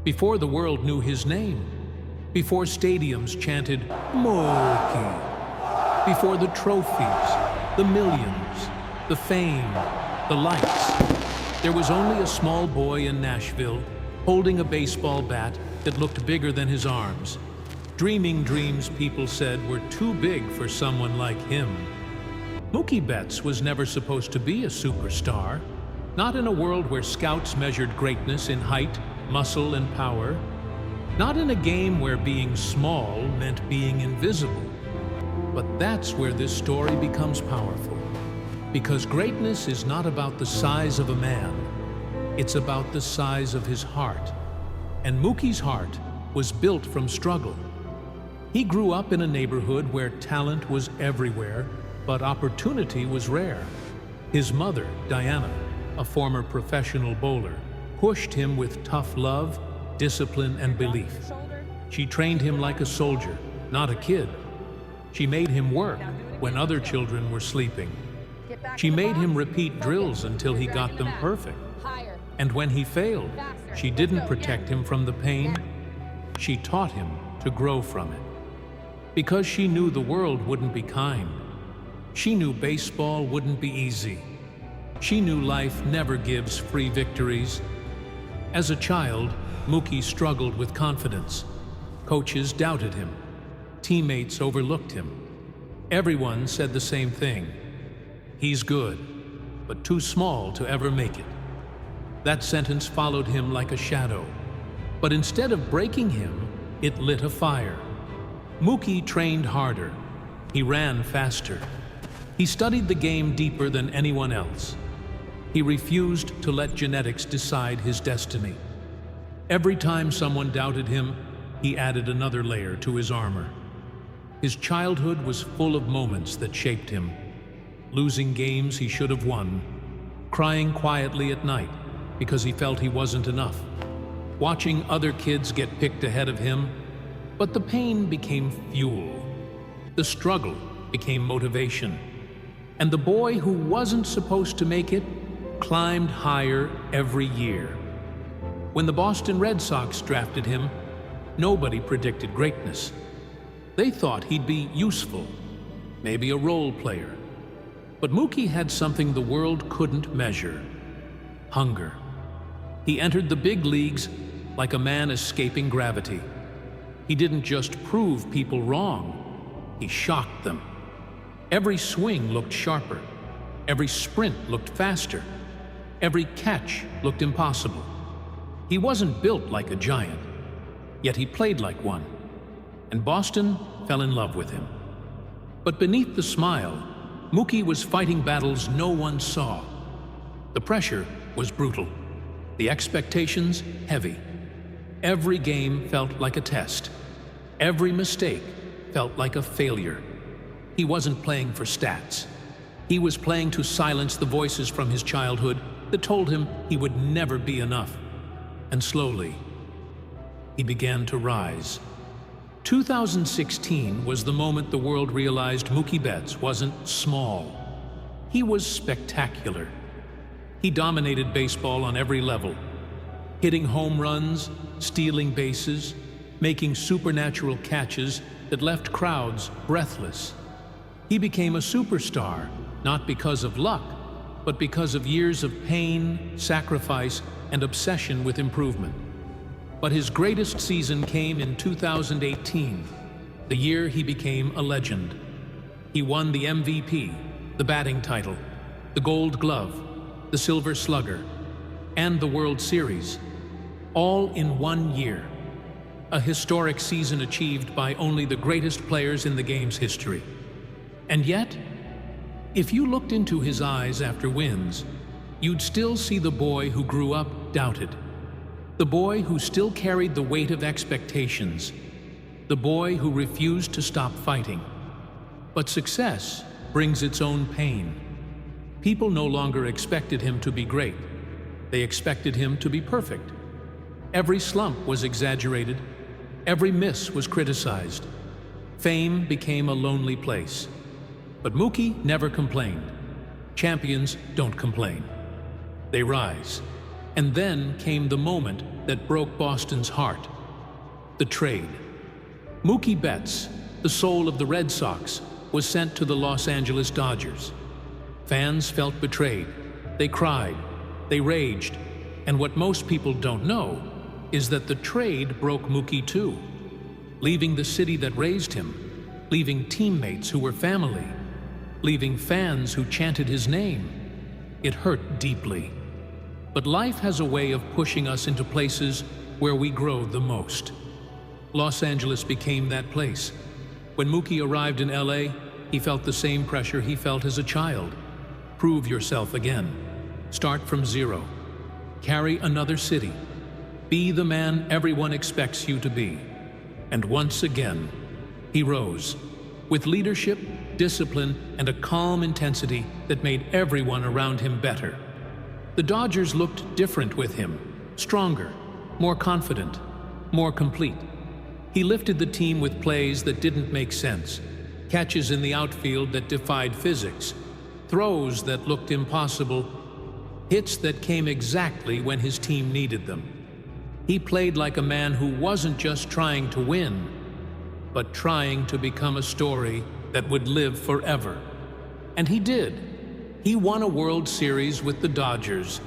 before the world knew his name, before stadiums chanted Mookie, before the trophies, the millions, the fame, the lights. There was only a small boy in Nashville holding a baseball bat that looked bigger than his arms, dreaming dreams people said were too big for someone like him. Mookie Betts was never supposed to be a superstar, not in a world where scouts measured greatness in height, muscle, and power, not in a game where being small meant being invisible. But that's where this story becomes powerful, because greatness is not about the size of a man, it's about the size of his heart. And Mookie's heart was built from struggle. He grew up in a neighborhood where talent was everywhere, but opportunity was rare. His mother, Diana, a former professional bowler, pushed him with tough love, discipline, and belief. She trained him like a soldier, not a kid. She made him work when other children were sleeping. She made him repeat drills until he got them perfect. And when he failed, she didn't protect him from the pain. She taught him to grow from it. Because she knew the world wouldn't be kind. She knew baseball wouldn't be easy. She knew life never gives free victories. As a child, Mookie struggled with confidence. Coaches doubted him. Teammates overlooked him. Everyone said the same thing. He's good, but too small to ever make it. That sentence followed him like a shadow. But instead of breaking him, it lit a fire. Mookie trained harder. He ran faster. He studied the game deeper than anyone else. He refused to let genetics decide his destiny. Every time someone doubted him, he added another layer to his armor. His childhood was full of moments that shaped him. Losing games he should have won. Crying quietly at night because he felt he wasn't enough. Watching other kids get picked ahead of him. But the pain became fuel. The struggle became motivation. And the boy who wasn't supposed to make it climbed higher every year. When the Boston Red Sox drafted him, nobody predicted greatness. They thought he'd be useful, maybe a role player. But Mookie had something the world couldn't measure: hunger. He entered the big leagues like a man escaping gravity. He didn't just prove people wrong, he shocked them. Every swing looked sharper. Every sprint looked faster. Every catch looked impossible. He wasn't built like a giant, yet he played like one. And Boston fell in love with him. But beneath the smile, Mookie was fighting battles no one saw. The pressure was brutal. The expectations heavy. Every game felt like a test. Every mistake felt like a failure. He wasn't playing for stats. He was playing to silence the voices from his childhood that told him he would never be enough. And slowly, he began to rise. 2016 was the moment the world realized Mookie Betts wasn't small. He was spectacular. He dominated baseball on every level, hitting home runs, stealing bases, making supernatural catches that left crowds breathless. He became a superstar, not because of luck, but because of years of pain, sacrifice, and obsession with improvement. But his greatest season came in 2018, the year he became a legend. He won the MVP, the batting title, the Gold Glove, the Silver Slugger, and the World Series, all in 1 year. A historic season achieved by only the greatest players in the game's history. And yet, if you looked into his eyes after wins, you'd still see the boy who grew up doubted. The boy who still carried the weight of expectations. The boy who refused to stop fighting. But success brings its own pain. People no longer expected him to be great. They expected him to be perfect. Every slump was exaggerated. Every miss was criticized. Fame became a lonely place. But Mookie never complained. Champions don't complain. They rise. And then came the moment that broke Boston's heart. The trade. Mookie Betts, the soul of the Red Sox, was sent to the Los Angeles Dodgers. Fans felt betrayed. They cried. They raged. And what most people don't know is that the trade broke Mookie too, leaving the city that raised him, leaving teammates who were family, leaving fans who chanted his name. It hurt deeply. But life has a way of pushing us into places where we grow the most. Los Angeles became that place. When Mookie arrived in LA, he felt the same pressure he felt as a child. Prove yourself again. Start from zero. Carry another city. Be the man everyone expects you to be. And once again, he rose, with leadership, discipline, and a calm intensity that made everyone around him better. The Dodgers looked different with him, stronger, more confident, more complete. He lifted the team with plays that didn't make sense, catches in the outfield that defied physics, throws that looked impossible, hits that came exactly when his team needed them. He played like a man who wasn't just trying to win, but trying to become a story that would live forever. And he did. He won a World Series with the Dodgers,